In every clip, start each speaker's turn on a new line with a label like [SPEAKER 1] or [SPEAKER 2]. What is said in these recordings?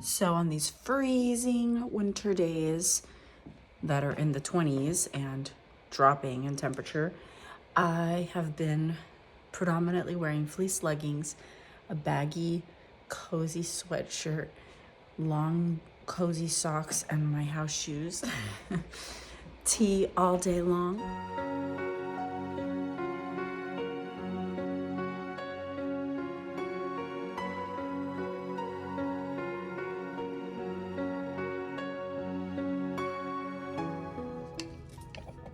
[SPEAKER 1] So on these freezing winter days that are in the 20s and dropping in temperature, I have been predominantly wearing fleece leggings, a baggy, cozy sweatshirt, long, cozy socks, and my house shoes. Tea all day long.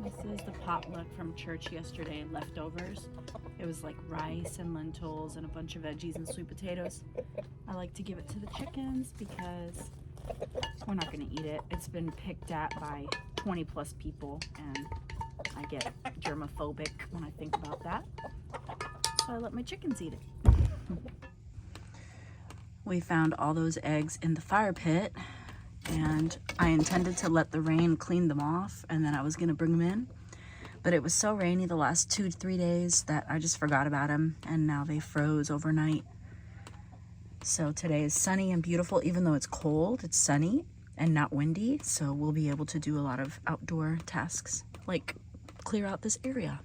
[SPEAKER 1] This is the potluck from church yesterday, leftovers. It was like rice and lentils and a bunch of veggies and sweet potatoes. I like to give it to the chickens because we're not gonna eat it. It's been picked at by 20 plus people and I get germophobic when I think about that. So I let my chickens eat it. We found all those eggs in the fire pit and I intended to let the rain clean them off and then I was gonna bring them in. But it was so rainy the last 2 to 3 days that I just forgot about them and now they froze overnight. So today is sunny and beautiful. Even though it's cold, it's sunny and not windy. So we'll be able to do a lot of outdoor tasks, like clear out this area.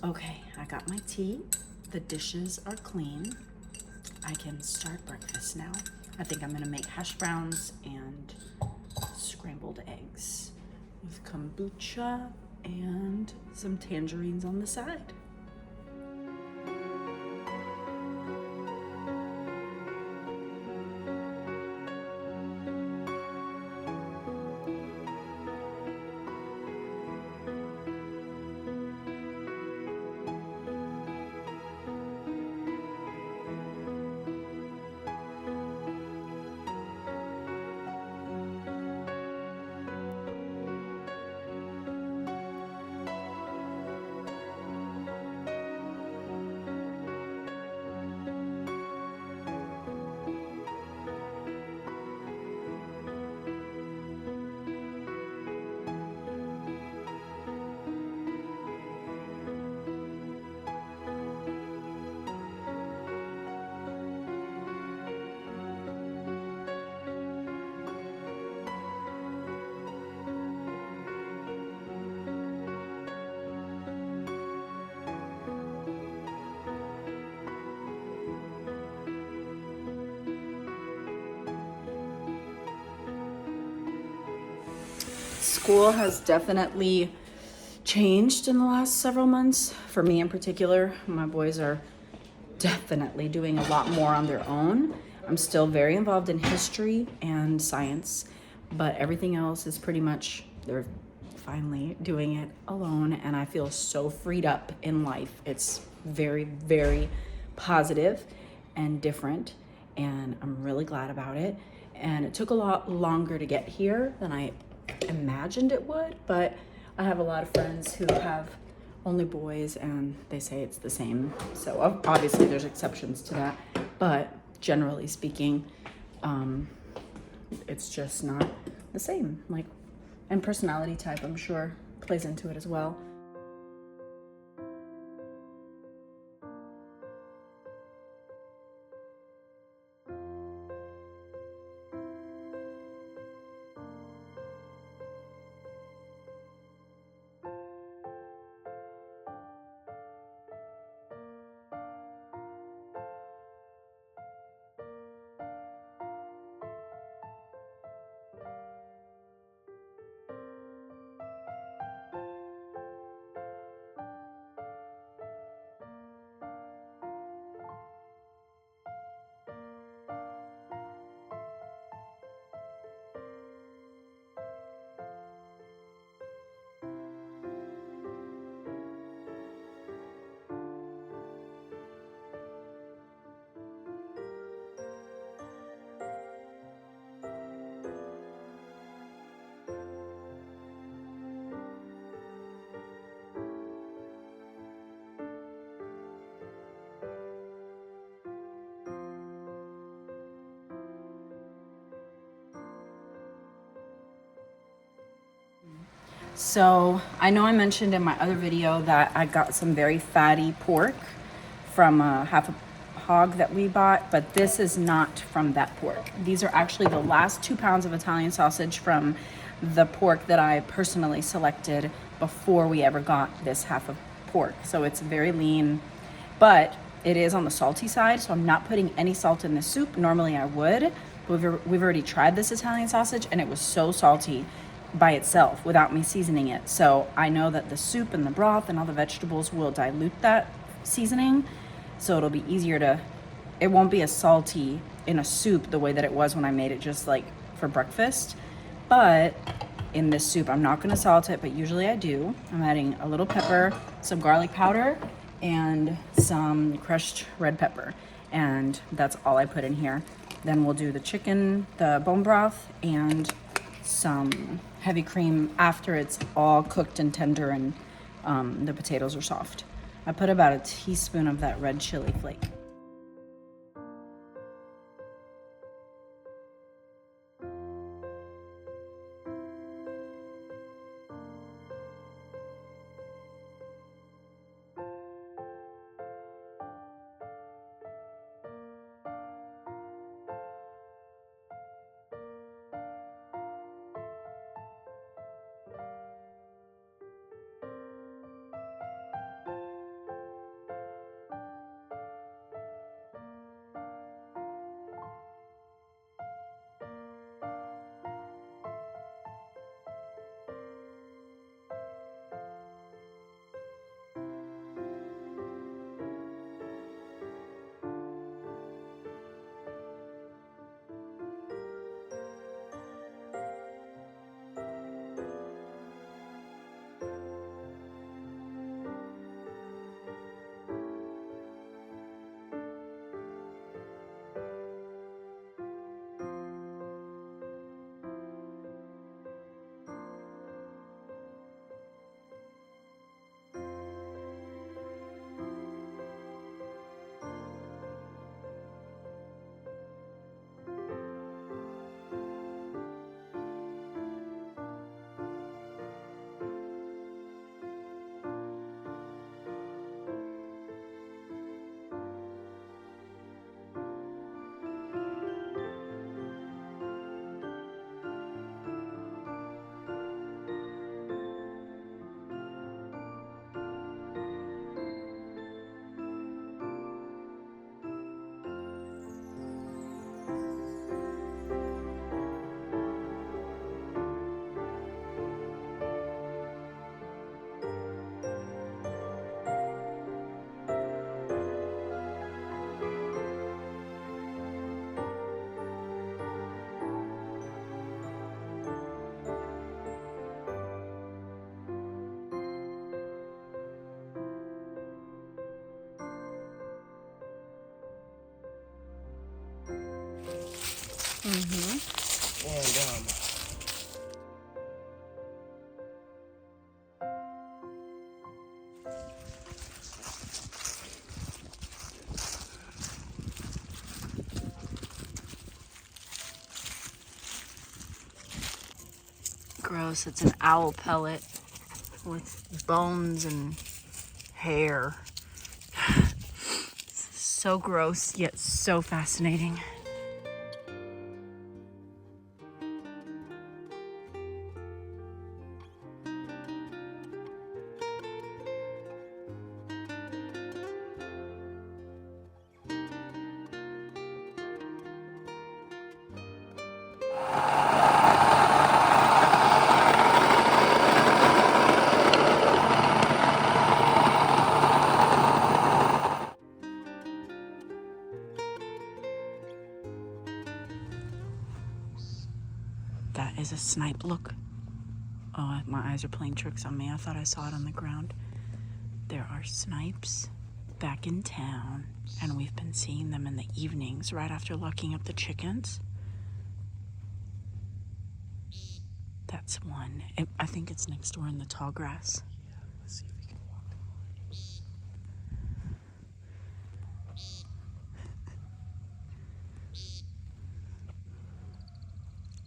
[SPEAKER 1] Okay, I got my tea. The dishes are clean. I can start breakfast now. I think I'm gonna make hash browns and scrambled eggs with kombucha and some tangerines on the side. School has definitely changed in the last several months. For me in particular, my boys are definitely doing a lot more on their own. I'm still very involved in history and science, but everything else is pretty much, they're finally doing it alone, and I feel so freed up in life. It's very, very positive and different, and I'm really glad about it. And it took a lot longer to get here than I imagined it would, but I have a lot of friends who have only boys and they say it's the same. So obviously there's exceptions to that, but generally speaking, it's just not the same. Like, and personality type, I'm sure, plays into it as well. So I know I mentioned in my other video that I got some very fatty pork from half a hog that we bought, but this is not from that pork. These are actually the last 2 pounds of Italian sausage from the pork that I personally selected before we ever got this half of pork. So it's very lean, but it is on the salty side, so I'm not putting any salt in this soup. Normally I would, but we've already tried this Italian sausage and it was so salty by itself without me seasoning it. So I know that the soup and the broth and all the vegetables will dilute that seasoning. So it'll be easier to, it won't be as salty in a soup the way that it was when I made it just like for breakfast. But in this soup, I'm not gonna salt it, but usually I do. I'm adding a little pepper, some garlic powder, and some crushed red pepper. And that's all I put in here. Then we'll do the chicken, the bone broth, and some heavy cream after it's all cooked and tender and the potatoes are soft. I put about a teaspoon of that red chili flake.
[SPEAKER 2] And
[SPEAKER 1] Gross, it's an owl pellet with bones and hair. So gross, yet so fascinating. That is a snipe. Look. Oh, my eyes are playing tricks on me. I thought I saw it on the ground. There are snipes back in town, and we've been seeing them in the evenings right after locking up the chickens. That's one. I think it's next door in the tall grass.
[SPEAKER 2] yeah, let's see if we can walk the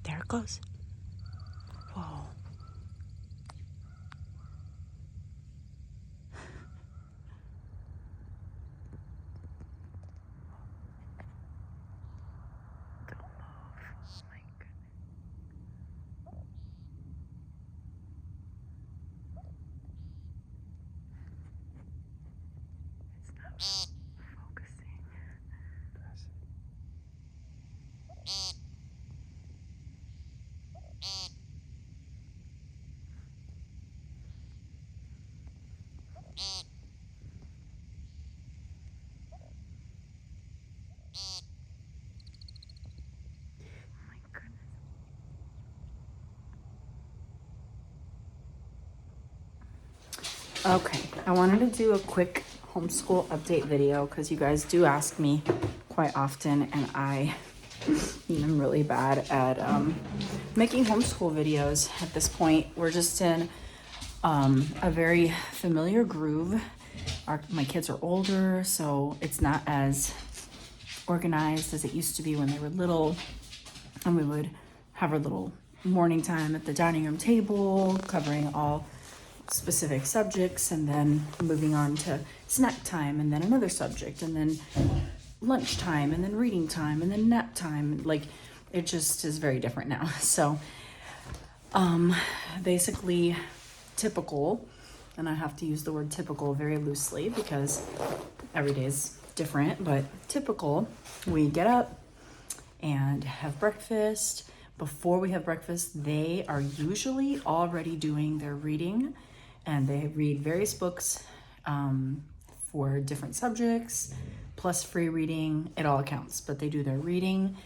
[SPEAKER 1] There it goes. Whoa.
[SPEAKER 2] Focusing. Press it. Oh my goodness.
[SPEAKER 1] Okay, I wanted to do a quick homeschool update video because you guys do ask me quite often, and I am really bad at making homeschool videos at this point. We're just in a very familiar groove. My kids are older, so it's not as organized as it used to be when they were little, and we would have our little morning time at the dining room table covering all specific subjects, and then moving on to snack time, and then another subject, and then lunch time, and then reading time, and then nap time. Like, it just is very different now. So basically typical, and I have to use the word typical very loosely because every day is different, but typical, we get up and have breakfast. Before we have breakfast, they are usually already doing their reading, and they read various books for different subjects, plus free reading. It all counts, but they do their reading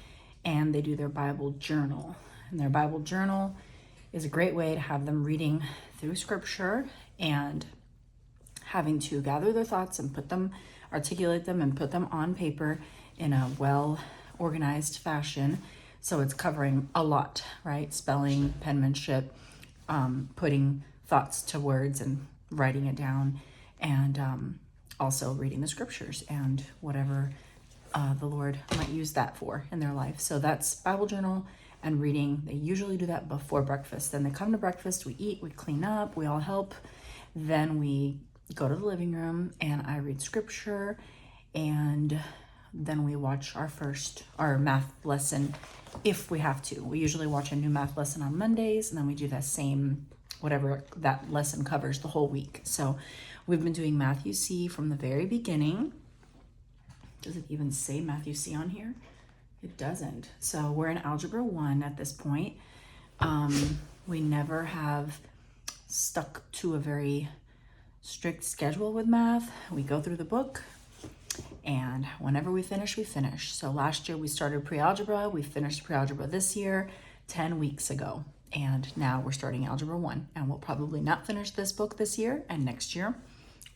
[SPEAKER 1] and they do their Bible journal. And their Bible journal is a great way to have them reading through scripture and having to gather their thoughts and articulate them and put them on paper in a well organized fashion. So it's covering a lot, right? Spelling, penmanship, putting thoughts to words and writing it down, and also reading the scriptures and whatever the Lord might use that for in their life. So that's Bible journal and reading. They usually do that before breakfast. Then they come to breakfast, we eat, we clean up, we all help. Then we go to the living room and I read scripture, and then we watch our math lesson if we have to. We usually watch a new math lesson on Mondays, and then we do that same, whatever that lesson covers the whole week. So we've been doing Matthew C from the very beginning. Does it even say Matthew C on here? It doesn't. So we're in Algebra 1 at this point. We never have stuck to a very strict schedule with math. We go through the book, and whenever we finish, we finish. So last year we started pre-algebra. We finished pre-algebra this year, 10 weeks ago. And now we're starting Algebra 1. And we'll probably not finish this book this year, and next year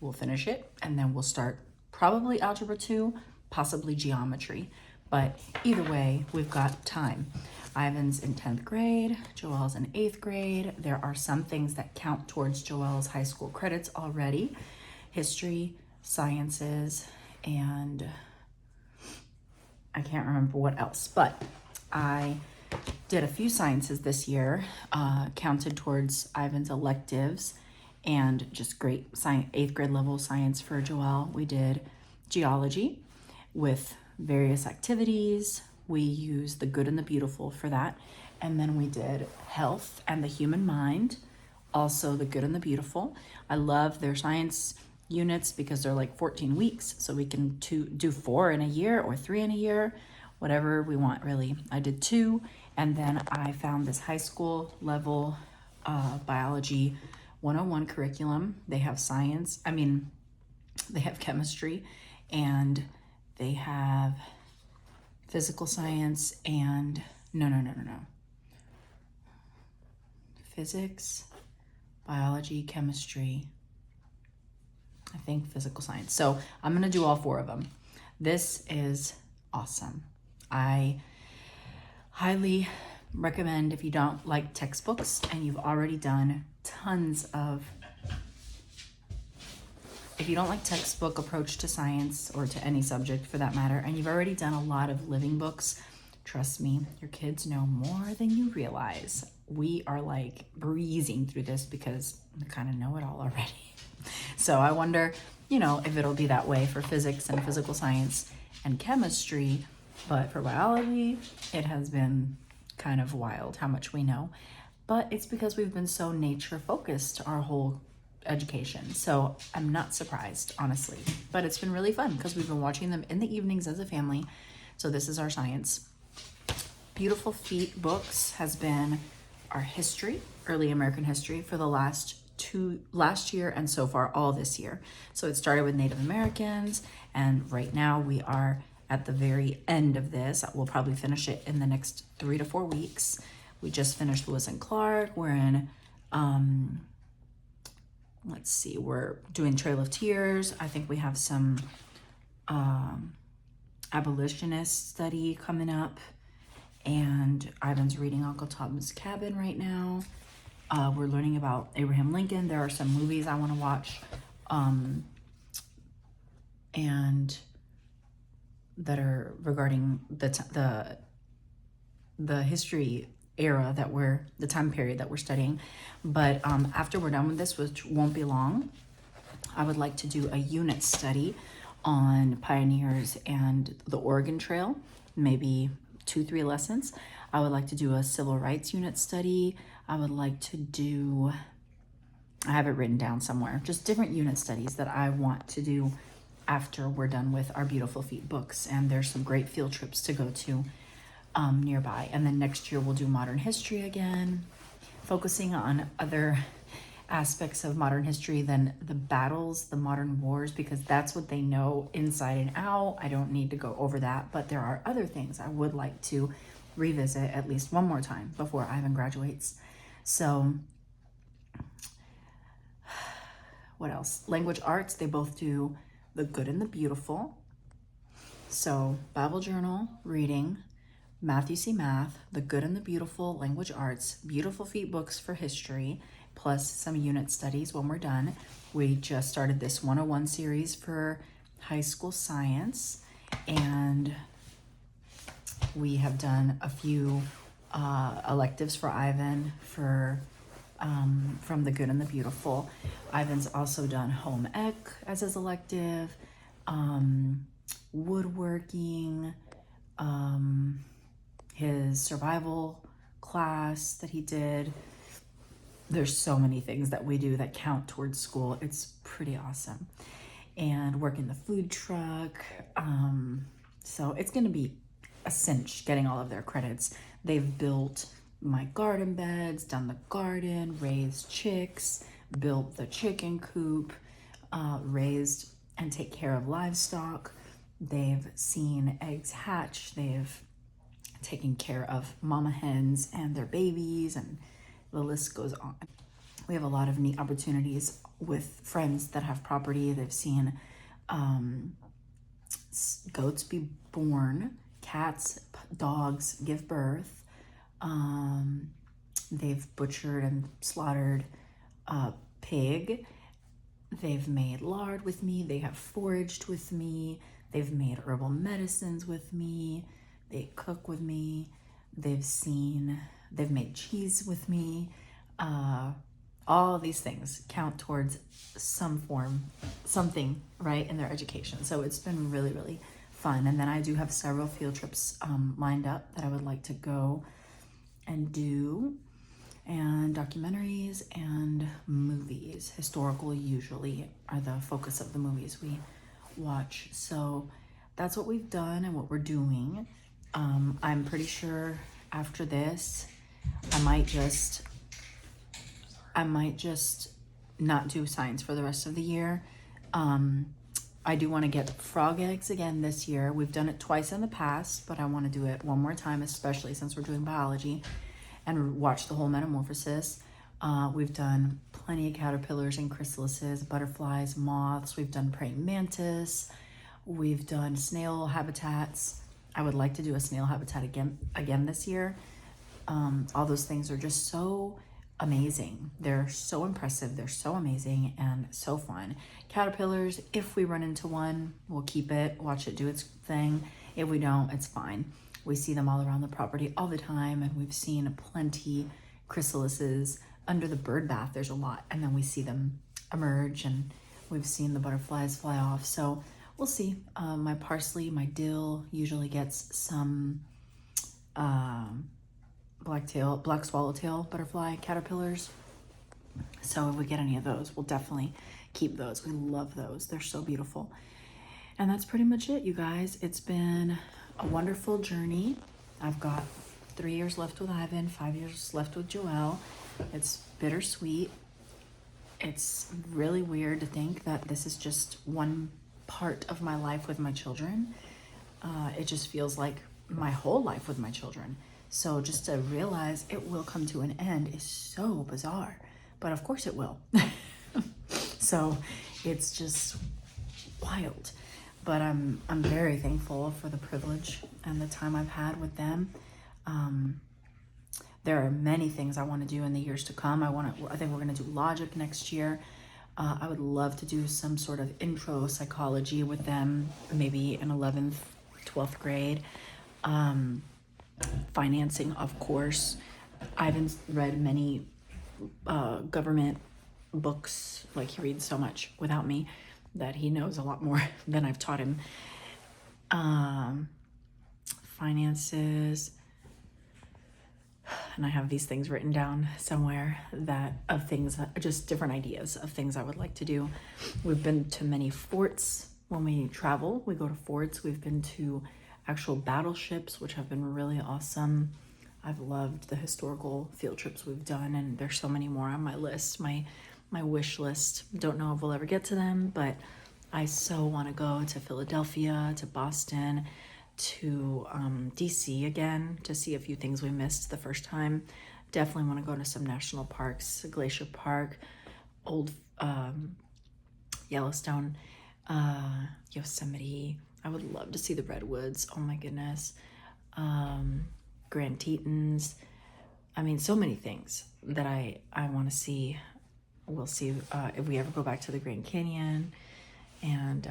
[SPEAKER 1] we'll finish it. And then we'll start probably Algebra 2, possibly geometry. But either way, we've got time. Ivan's in 10th grade, Joelle's in 8th grade. There are some things that count towards Joelle's high school credits already. History, sciences, and I can't remember what else, but I did a few sciences this year, counted towards Ivan's electives, and just great science, 8th grade level science for Joelle. We did geology with various activities. We used the good and the beautiful for that. And then we did health and the human mind, also the good and the beautiful. I love their science units because they're like 14 weeks. So we can do 4 in a year or 3 in a year, whatever we want really. I did 2. And then I found this high school level biology 101 curriculum. They have they have chemistry, and they have physical science and no. Physics, biology, chemistry, I think physical science. So I'm gonna do all 4 of them. This is awesome. I highly recommend, if you don't like textbooks and you've already done if you don't like textbook approach to science or to any subject for that matter, and you've already done a lot of living books, trust me, your kids know more than you realize. We are like breezing through this because we kind of know it all already. So I wonder, if it'll be that way for physics and physical science and chemistry, but for biology, it has been kind of wild how much we know. But it's because we've been so nature focused our whole education. So I'm not surprised, honestly. But it's been really fun because we've been watching them in the evenings as a family. So this is our science. Beautiful Feet books has been our history, early American history, for the last year and so far all this year. So it started with Native Americans, and right now we are at the very end of this. We'll probably finish it in the next 3 to 4 weeks. We just finished Lewis and Clark. We're in let's see, we're doing Trail of Tears. I think we have some abolitionist study coming up, and Ivan's reading Uncle Tom's Cabin right now. We're learning about Abraham Lincoln. There are some movies I want to watch, and that are regarding the history era that the time period that we're studying. But after we're done with this, which won't be long, I would like to do a unit study on pioneers and the Oregon Trail, maybe 2-3 lessons. I would like to do a civil rights unit study. I would like to do, I have it written down somewhere, just different unit studies that I want to do after we're done with our Beautiful Feet books. And there's some great field trips to go to nearby. And then next year we'll do modern history again, focusing on other aspects of modern history than the battles, the modern wars, because that's what they know inside and out. I don't need to go over that, but there are other things I would like to revisit at least one more time before Ivan graduates. So what else? Language arts, they both do the good and the beautiful. So Bible journal, reading, Matthew C. Math, the good and the beautiful, language arts, Beautiful Feet books for history, plus some unit studies when we're done. We just started this 101 series for high school science, and we have done a few electives for Ivan for from the good and the beautiful. Ivan's also done home ec as his elective, woodworking, his survival class that he did. There's so many things that we do that count towards school. It's pretty awesome. And work in the food truck. So it's going to be a cinch getting all of their credits. They've built my garden beds, done the garden, raised chicks, built the chicken coop, raised and take care of livestock. They've seen eggs hatch. They've taken care of mama hens and their babies, and the list goes on. We have a lot of neat opportunities with friends that have property. They've seen goats be born, cats, dogs give birth. They've butchered and slaughtered a pig. They've made lard with me. They have foraged with me. They've made herbal medicines with me. They cook with me. They've made cheese with me. All of these things count towards something, right, in their education. So it's been really, really fun. And then I do have several field trips lined up that I would like to go and do, and documentaries and movies. Historical usually are the focus of the movies we watch. So that's what we've done and what we're doing. I'm pretty sure after this, I might just not do science for the rest of the year. I do want to get frog eggs again this year. We've done it twice in the past, but I want to do it one more time, especially since we're doing biology, and watch the whole metamorphosis. We've done plenty of caterpillars and chrysalises, butterflies, moths. We've done praying mantis. We've done snail habitats. I would like to do a snail habitat again this year. All those things are just so amazing. They're so impressive. They're so amazing and so fun. Caterpillars, if we run into one, we'll keep it, watch it do its thing. If we don't, it's fine. We see them all around the property all the time, and we've seen plenty chrysalises under the bird bath. There's a lot, and then we see them emerge, and we've seen the butterflies fly off. So we'll see. My parsley, my dill usually gets some black swallowtail butterfly caterpillars. So if we get any of those, we'll definitely keep those. We love those. They're so beautiful. And that's pretty much it, you guys. It's been a wonderful journey. I've got 3 years left with Ivan, 5 years left with Joelle. It's bittersweet. It's really weird to think that this is just one part of my life with my children. It just feels like my whole life with my children. So just to realize it will come to an end is so bizarre. But of course it will. So it's just wild. But I'm very thankful for the privilege and the time I've had with them. There are many things I want to do in the years to come. I think we're going to do logic next year. I would love to do some sort of intro psychology with them, maybe in 11th, 12th grade. Financing, of course. Ivan's read many government books. Like, he reads so much without me that he knows a lot more than I've taught him. Finances. And I have these things written down somewhere of things, just different ideas of things I would like to do. We've been to many forts. When we travel, we go to forts. We've been to actual battleships, which have been really awesome. I've loved the historical field trips we've done, and there's so many more on my list, my wish list. Don't know if we'll ever get to them, but I so want to go to Philadelphia, to Boston, to DC again, to see a few things we missed the first time. Definitely want to go to some national parks, Glacier Park, Old Yellowstone, Yosemite. I would love to see the redwoods. Oh my goodness. Grand Tetons. I mean, so many things that I want to see. We'll see if we ever go back to the Grand Canyon. And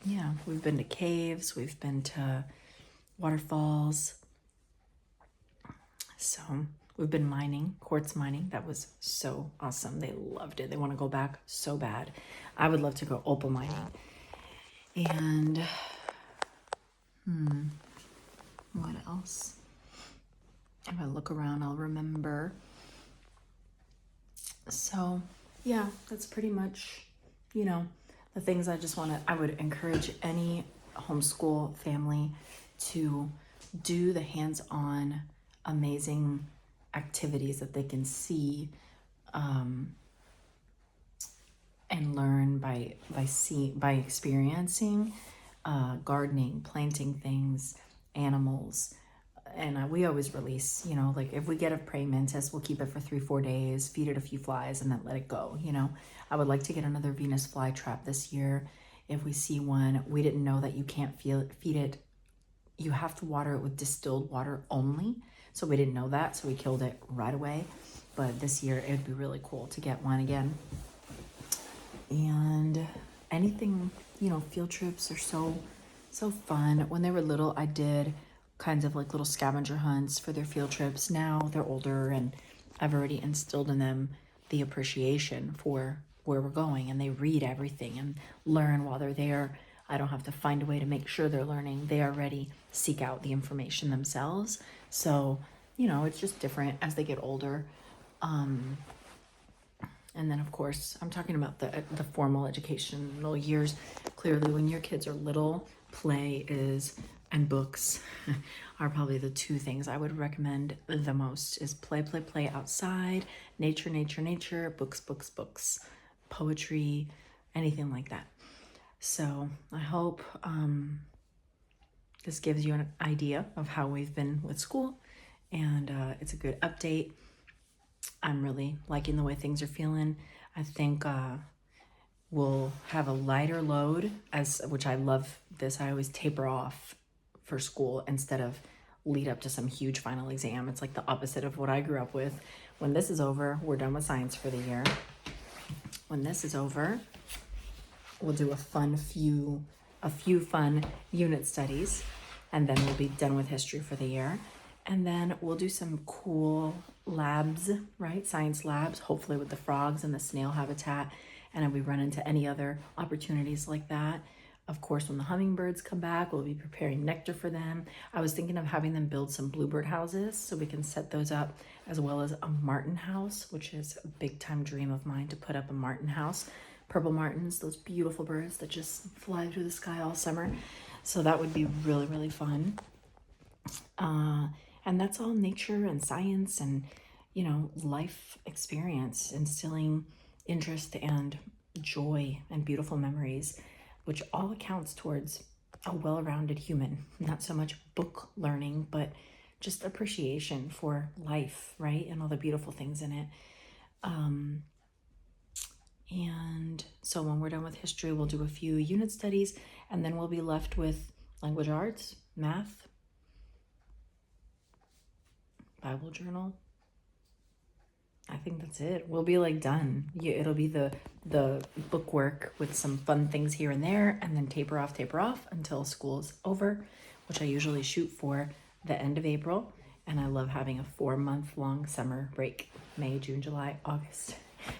[SPEAKER 1] yeah, we've been to caves, we've been to waterfalls. So we've been mining, quartz mining. That was so awesome. They loved it. They want to go back so bad. I would love to go opal mining. And what else? If I look around, I'll remember. So yeah, that's pretty much, the things I would encourage any homeschool family to do the hands-on amazing activities that they can see and learn by experiencing, gardening, planting things, animals. And we always release, like if we get a praying mantis, we'll keep it for 3-4 days, feed it a few flies, and then let it go. I would like to get another Venus flytrap this year. If we see one, we didn't know that you can't feed it. You have to water it with distilled water only. So we didn't know that, so we killed it right away. But this year, it'd be really cool to get one again. And anything, field trips are so fun. When they were little, I did kinds of like little scavenger hunts for their field trips. Now they're older, and I've already instilled in them the appreciation for where we're going, and they read everything and learn while they're there. I don't have to find a way to make sure they're learning. They already seek out the information themselves. So, it's just different as they get older. And then, of course, I'm talking about the formal educational years. Clearly, when your kids are little, play and books are probably the two things I would recommend the most. Is play outside, nature, books, poetry, anything like that. So I hope this gives you an idea of how we've been with school, and it's a good update. I'm really liking the way things are feeling. I think we'll have a lighter load, which I love this. I always taper off for school instead of lead up to some huge final exam. It's like the opposite of what I grew up with. When this is over, we're done with science for the year. When this is over, we'll do a few fun unit studies, and then we'll be done with history for the year. And then we'll do some cool labs, right? Science labs, hopefully with the frogs and the snail habitat. And if we run into any other opportunities like that, Of course, when the hummingbirds come back, we'll be preparing nectar for them. I was thinking of having them build some bluebird houses so we can set those up, as well as a martin house, which is a big time dream of mine to put up a martin house. Purple martins, those beautiful birds that just fly through the sky all summer. So that would be really, really fun. And that's all nature and science and, you know, life experience, instilling interest and joy and beautiful memories, which all accounts towards a well-rounded human. Not so much book learning, but just appreciation for life, right? And all the beautiful things in it. And so when we're done with history, we'll do a few unit studies, and then we'll be left with language arts, math, Bible journal. I think that's it. We'll be like done. Yeah, it'll be the book work with some fun things here and there, and then taper off until school's over, which I usually shoot for the end of April. And I love having a 4-month-long summer break, May, June, July, August.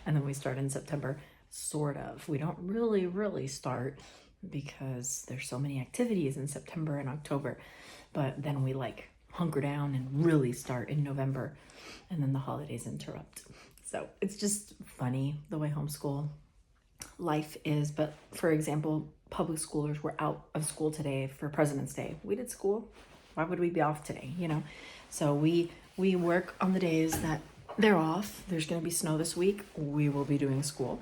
[SPEAKER 1] And then we start in September, sort of. We don't really start because there's so many activities in September and October, but then we like hunker down and really start in November, and then the holidays interrupt. So it's just funny the way homeschool life is. But for example, public schoolers were out of school today for President's Day. We did school. Why would we be off today, you know? So we work on the days that they're off. There's going to be snow this week. We will be doing school.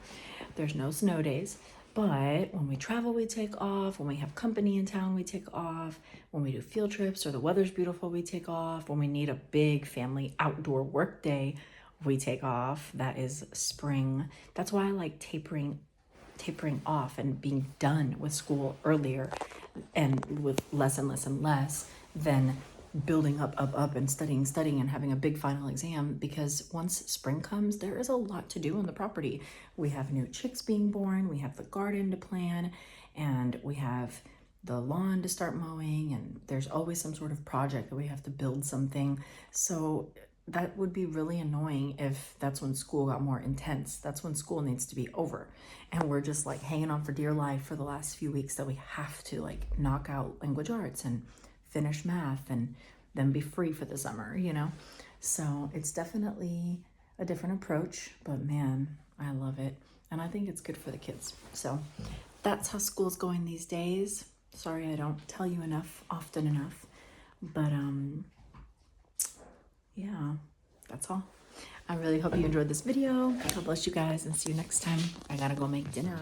[SPEAKER 1] There's no snow days. But when we travel, we take off. When we have company in town, we take off. When we do field trips or the weather's beautiful, we take off. When we need a big family outdoor work day, we take off. That is spring. That's why I like tapering off and being done with school earlier and with less and less than building up and studying and having a big final exam, because once spring comes, there is a lot to do on the property. We have new chicks being born, we have the garden to plan, and we have the lawn to start mowing, and there's always some sort of project that we have to build something. So that would be really annoying if that's when school got more intense. That's when school needs to be over, and we're just like hanging on for dear life for the last few weeks that we have to like knock out language arts and finish math and then be free for the summer, you know? So it's definitely a different approach, but man, I love it. And I think it's good for the kids. So that's how school's going these days. Sorry I don't tell you often enough, but yeah, that's all. I really hope you enjoyed this video. God bless you guys, and see you next time. I gotta go make dinner.